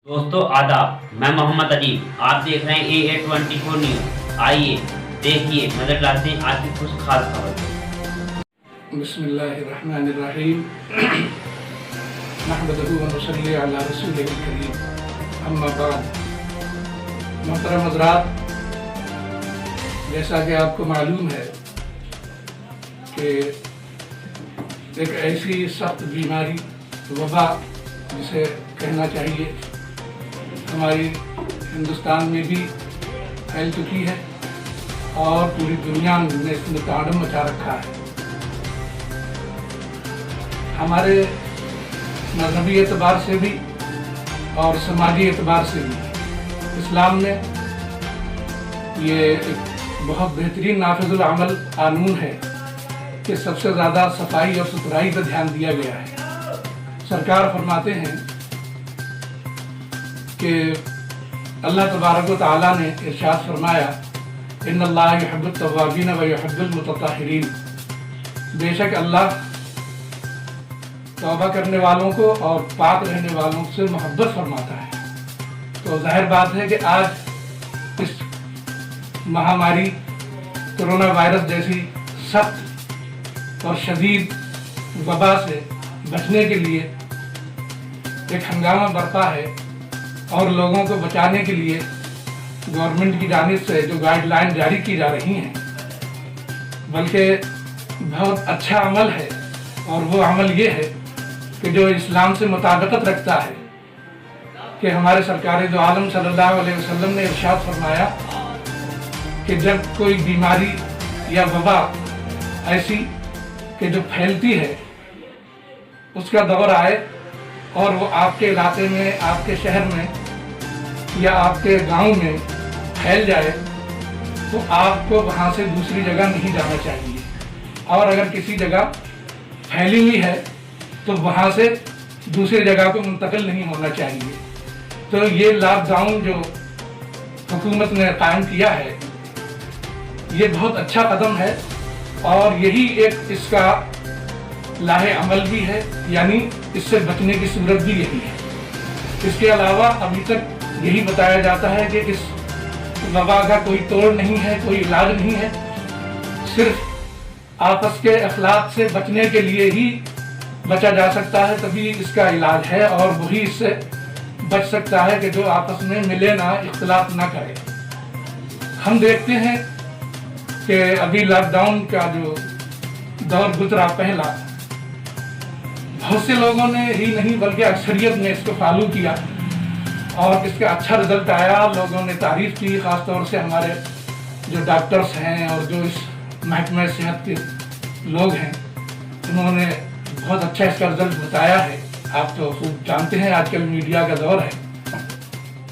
दोस्तों आदाब, मैं मोहम्मद अदीब। आप देख रहे हैं AA24 न्यूज़। आइए देखिए, नजर डालते हैं आज की कुछ खास खबर। बिस्मिल्लाहिर्रहमानिर्रहीम। नहमदुहु व नसल्ली अला रसूलिहिल करीम, अम्मा बाद। मोहतरम हज़रात, जैसा कि आपको मालूम है कि एक ऐसी सख्त बीमारी, वबा जिसे कहना चाहिए, हमारी हिंदुस्तान में भी फैल चुकी है और पूरी दुनिया में इसने तांडव मचा रखा है। हमारे मजहबी एतबार से भी और समाजी एतबार से भी इस्लाम में ये एक बहुत बेहतरीन नाफिजुल अमल कानून है कि सबसे ज़्यादा सफाई और सुथराई पर ध्यान दिया गया है। सरकार फरमाते हैं कि अल्लाह तबारक व तआला ने इरशाद फरमाया, इन्नल्लाह युहिब्बुत तव्वाबीन व युहिब्बुल मुतत्तहिरीन। बेशक अल्लाह तौबा करने वालों को और पाक रहने वालों से मोहब्बत फरमाता है। तो जाहिर बात है कि आज इस महामारी कोरोना वायरस जैसी सख्त और शदीद वबा से बचने के लिए एक हंगामा बरपा है और लोगों को बचाने के लिए गवर्नमेंट की जानिब से जो गाइडलाइन जारी की जा रही हैं, बल्कि बहुत अच्छा अमल है। और वो अमल ये है कि जो इस्लाम से मुताबिकत रखता है कि हमारे सरकार दो आलम सल्लल्लाहु अलैहि वसल्लम ने इरशाद फरमाया कि जब कोई बीमारी या वबा ऐसी कि जो फैलती है उसका दौर आए और वो आपके इलाके में, आपके शहर में या आपके गांव में फैल जाए, तो आपको वहाँ से दूसरी जगह नहीं जाना चाहिए। और अगर किसी जगह फैली हुई है तो वहाँ से दूसरी जगह को मुंतकिल नहीं होना चाहिए। तो ये लॉकडाउन जो हुकूमत ने कायम किया है, ये बहुत अच्छा कदम है और यही एक इसका लाहे अमल भी है, यानी इससे बचने की सूरत भी यही है। इसके अलावा अभी तक यही बताया जाता है कि इस वबा का कोई तोड़ नहीं है, कोई इलाज नहीं है। सिर्फ आपस के अखलाक से बचने के लिए ही बचा जा सकता है, तभी इसका इलाज है और वही इससे बच सकता है कि जो आपस में मिले ना, इख्तिलाफ ना करे। हम देखते हैं कि अभी लॉकडाउन का जो दौर गुजरा पहला, बहुत से लोगों ने ही नहीं बल्कि अक्सरियत ने इसको फॉलो किया और इसका अच्छा रिजल्ट आया। लोगों ने तारीफ की, ख़ासतौर से हमारे जो डॉक्टर्स हैं और जो इस महकमे सेहत के लोग हैं, उन्होंने बहुत अच्छा इसका रिजल्ट बताया है। आप तो खूब जानते हैं आजकल मीडिया का दौर है,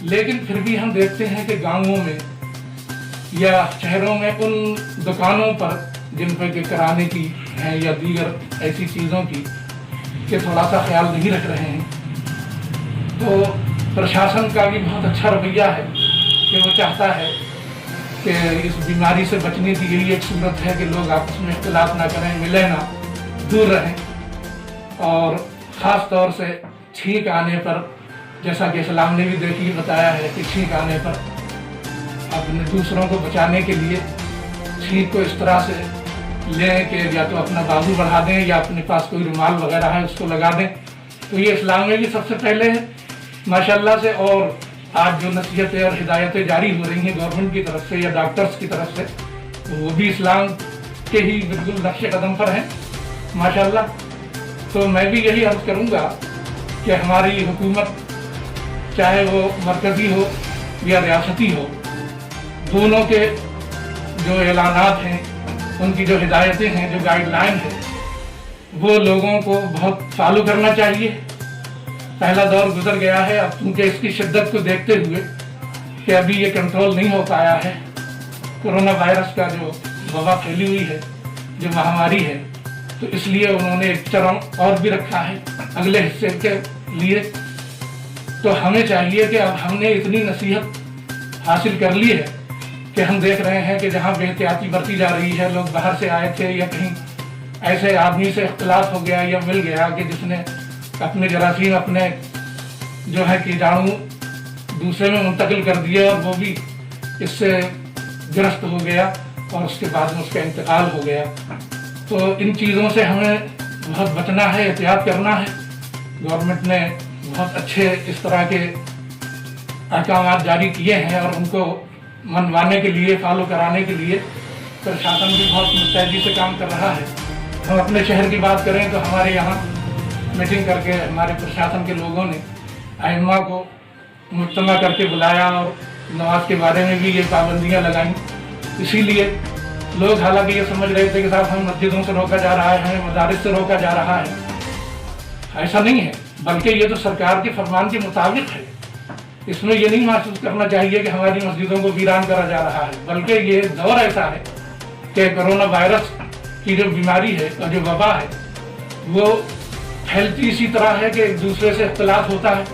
लेकिन फिर भी हम देखते हैं कि गाँवों में या शहरों में उन दुकानों पर जिन पर के कराने की हैं या दीगर ऐसी चीज़ों की कि थोड़ा सा ख्याल नहीं रख रहे हैं। तो प्रशासन का भी बहुत अच्छा रवैया है कि वो चाहता है कि इस बीमारी से बचने की यही एक सूरत है कि लोग आपस में इख्तिलाफ ना करें, मिले ना, दूर रहें। और ख़ास तौर से छींक आने पर, जैसा कि इस्लाम ने भी देखिए बताया है कि छींक आने पर अपने दूसरों को बचाने के लिए छींक को इस तरह से लें कि या तो अपना बाजू बढ़ा दें या अपने पास कोई रुमाल वगैरह है उसको लगा दें। तो ये इस्लाम में भी सबसे पहले है माशाल्लाह से। और आज जो नसीहतें और हिदायतें जारी हो रही हैं गवर्नमेंट की तरफ से या डॉक्टर्स की तरफ से, तो वो भी इस्लाम के ही बिल्कुल नक्शे कदम पर हैं माशाल्लाह। तो मैं भी यही अर्ज़ करूँगा कि हमारी हुकूमत, चाहे वो मरकज़ी हो या रियासती हो, दोनों के जो ऐलानात हैं, उनकी जो हिदायतें हैं, जो गाइडलाइन है, वो लोगों को बहुत फॉलो करना चाहिए। पहला दौर गुजर गया है, अब क्योंकि इसकी शिद्दत को देखते हुए कि अभी ये कंट्रोल नहीं हो पाया है, कोरोना वायरस का जो वबा फैली हुई है, जो महामारी है, तो इसलिए उन्होंने एक चरण और भी रखा है अगले हिस्से के लिए। तो हमें चाहिए कि अब हमने इतनी नसीहत हासिल कर ली है कि हम देख रहे हैं कि जहाँ बेहतियाती बरती जा रही है, लोग बाहर से आए थे या कहीं ऐसे आदमी से इख्तिलाफ हो गया या मिल गया कि जिसने अपने जरासीम, अपने जो है कीटाणु दूसरे में मुंतकिल कर दिया और वो भी इससे ग्रस्त हो गया और उसके बाद में उसका इंतकाल हो गया। तो इन चीज़ों से हमें बहुत बचना है, एहतियात करना है। गवर्नमेंट ने बहुत अच्छे इस तरह के अहकाम जारी किए हैं और उनको मनवाने के लिए, फॉलो कराने के लिए प्रशासन भी बहुत मुस्तैदी से काम कर रहा है। हम अपने शहर की बात करें तो हमारे यहाँ मीटिंग करके हमारे प्रशासन के लोगों ने अइम्मा को मुज्तमा करके बुलाया और नमाज के बारे में भी ये पाबंदियाँ लगाईं। इसीलिए लोग हालांकि ये समझ रहे थे कि साहब हमें मस्जिदों से रोका जा रहा है, हमें मदारिस से रोका जा रहा है। ऐसा नहीं है, बल्कि ये तो सरकार के फरमान के मुताबिक है। इसमें ये नहीं महसूस करना चाहिए कि हमारी मस्जिदों को वीरान करा जा रहा है, बल्कि ये दौर ऐसा है कि कोरोना वायरस की जो बीमारी है और जो वबा है वो फैलती इसी तरह है कि एक दूसरे से इख्तिलात होता है।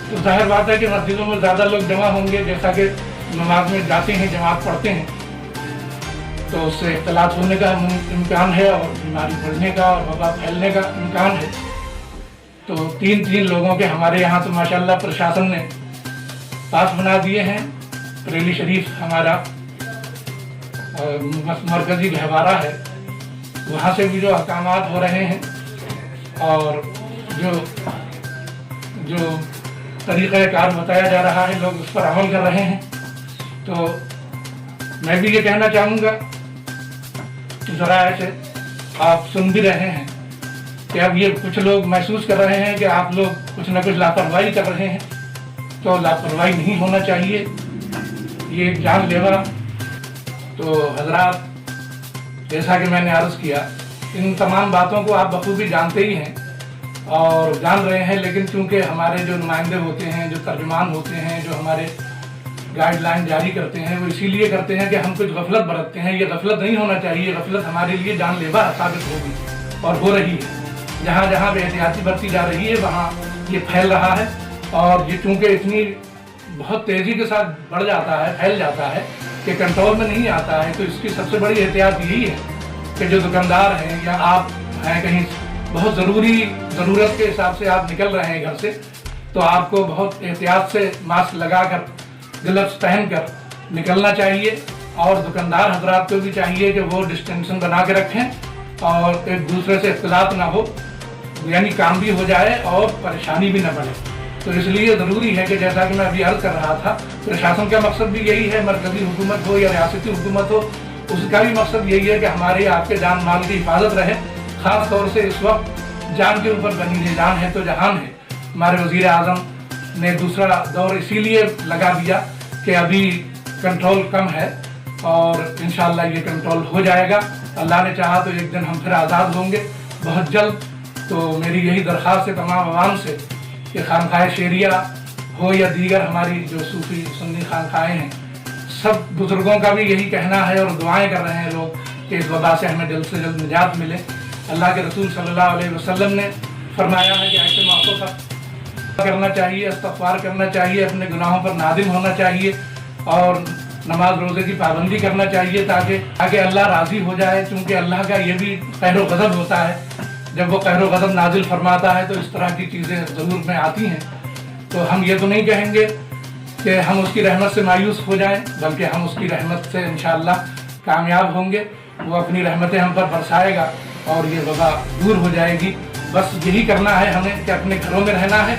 तो जाहिर बात है कि मस्जिदों में ज़्यादा लोग जमा होंगे, जैसा कि नमाज में जाते हैं, जमात पढ़ते हैं, तो उससे इख्तिलात होने का इम्कान है और बीमारी बढ़ने का और वबा फैलने का इम्कान है। तो तीन लोगों के हमारे यहाँ तो माशाल्लाह प्रशासन ने पास बना दिए हैं। बरेली शरीफ हमारा मरकज़ी गहवारा है, वहाँ से भी जो अहकामात हो रहे हैं और जो तरीक़ाकार बताया जा रहा है, लोग उस पर अमल कर रहे हैं। तो मैं भी ये कहना चाहूँगा कि ज़रा ऐसे आप सुन भी रहे हैं कि अब ये कुछ लोग महसूस कर रहे हैं कि आप लोग कुछ न कुछ लापरवाही कर रहे हैं। तो लापरवाही नहीं होना चाहिए, ये जानलेवा। तो हजरात, जैसा कि मैंने अर्ज़ किया, इन तमाम बातों को आप बखूबी जानते ही हैं और जान रहे हैं, लेकिन चूँकि हमारे जो नुमाइंदे होते हैं, जो तर्जुमान होते हैं, जो हमारे गाइडलाइन जारी करते हैं, वो इसीलिए करते हैं कि हम कुछ गफलत बरतते हैं। ये गफलत नहीं होना चाहिए, गफलत हमारे लिए जानलेवा साबित होगी और हो रही है। जहाँ जहाँ बेहतियाती बरती जा रही है वहाँ ये फैल रहा है और ये चूँकि इतनी बहुत तेज़ी के साथ बढ़ जाता है, फैल जाता है कि कंट्रोल में नहीं आता है। तो इसकी सबसे बड़ी एहतियात यही है कि जो दुकानदार हैं या आप हैं कहीं बहुत ज़रूरत के हिसाब से आप निकल रहे हैं घर से, तो आपको बहुत एहतियात से मास्क लगाकर, ग्लव्स पहनकर निकलना चाहिए। और दुकानदार हजरात को भी चाहिए कि वो डिस्टेंशन बना के रखें और एक दूसरे से इख्तिलात ना हो, यानी काम भी हो जाए और परेशानी भी ना बढ़े। तो इसलिए ज़रूरी है कि जैसा कि मैं अभी अर्ज़ कर रहा था, प्रशासन का मकसद भी यही है, मरकज़ी हुकूमत हो या रियासती हुकूमत हो, उसका भी मकसद यही है कि हमारे आपके जान माल की हिफाजत रहे। ख़ास तौर से इस वक्त जान के ऊपर बनी जान है तो जहान है। हमारे वज़ीर आज़म ने दूसरा दौर इसीलिए लगा दिया कि अभी कंट्रोल कम है और इंशाअल्लाह ये कंट्रोल हो जाएगा। अल्लाह ने चाहा तो एक दिन हम फिर आज़ाद होंगे बहुत जल्द। तो मेरी यही दरख्वास्त है तमाम अवाम से कि खानकाह शेरिया हो या दीगर हमारी जो सूफी सुन्नी खानकाहें हैं, सब बुज़ुर्गों का भी यही कहना है और दुआएं कर रहे हैं लोग कि इस वबा से हमें जल्द से जल्द निजात मिले। अल्लाह के रसूल सल्लल्लाहु अलैहि वसल्लम ने फरमाया है कि ऐसे मौक़ों पर करना चाहिए, इस्तग़फ़ार करना चाहिए, अपने गुनाहों पर नादिम होना चाहिए और नमाज रोज़े की पाबंदी करना चाहिए ताकि अल्लाह राज़ी हो जाए। क्योंकि अल्लाह का ये भी कहर व ग़ज़ब होता है, जब वो कहर व ग़ज़ब नाजिल फरमाता है तो इस तरह की चीज़ें ज़रूर में आती हैं। तो हम ये तो नहीं कहेंगे कि हम उसकी रहमत से मायूस हो जाएं, बल्कि हम उसकी रहमत से इंशाअल्लाह कामयाब होंगे। वो अपनी रहमतें हम पर बरसाएगा और ये वबा दूर हो जाएगी। बस यही करना है हमें कि अपने घरों में रहना है,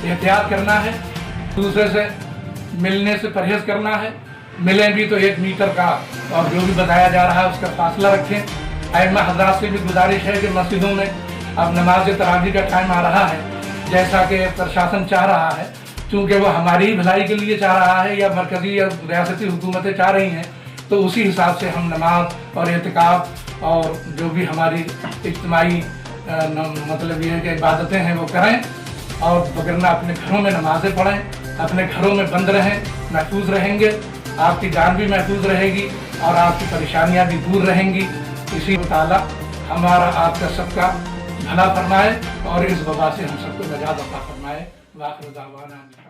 एहतियात करना है, दूसरे से मिलने से परहेज़ करना है। मिलें भी तो 1 मीटर का और जो भी बताया जा रहा है उसका फासला रखें। अइम्मा हज़रात से भी गुजारिश है कि मस्जिदों में अब नमाज तरावी का टाइम आ रहा है, जैसा कि प्रशासन चाह रहा है, चूँकि वो हमारी ही भलाई के लिए चाह रहा है या मरकज़ी या रियासती हुकूमतें चाह रही हैं, तो उसी हिसाब से हम नमाज और एतिकाफ और जो भी हमारी इज्तिमाई मतलब ये कि इबादतें हैं वो करें और वगरना अपने घरों में नमाज़ें पढ़ें, अपने घरों में बंद रहें, महफूज रहेंगे, आपकी जान भी महफूज रहेगी और आपकी परेशानियां भी दूर रहेंगी। इसी ताला हमारा आपका सबका भला फरमाए और इस वबा से हम सबको नजात अता फरमाए। वाखिर दावाना।